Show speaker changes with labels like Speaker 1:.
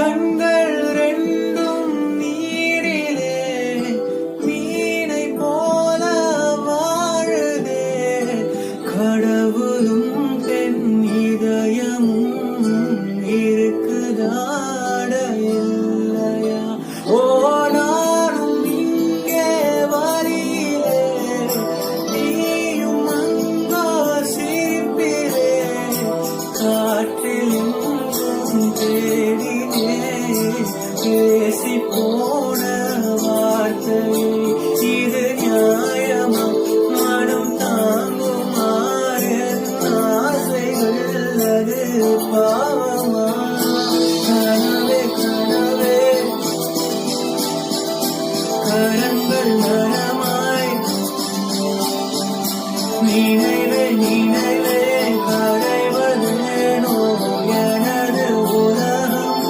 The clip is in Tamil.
Speaker 1: கண்கள் ரெண்டும் நீரிலே மீனை போல வாழுதே. கடவுளும் பெண் இதயமும் இருக்குதாட இல்லையா? ஓ நானும் இங்கே வரியிலே நீயும் அங்கோ சிரிப்பிலே. காற்றிலும் தேடினே பேசி போன வார்த்தை இது நியாயமா? மனம் தாங்குமாறு ஆசைகள் அது பாவமா? கனவே கனவே கரங்கள் நலமாய் நினைவே நினைவே கரைவதேனோ எனது உலகம்.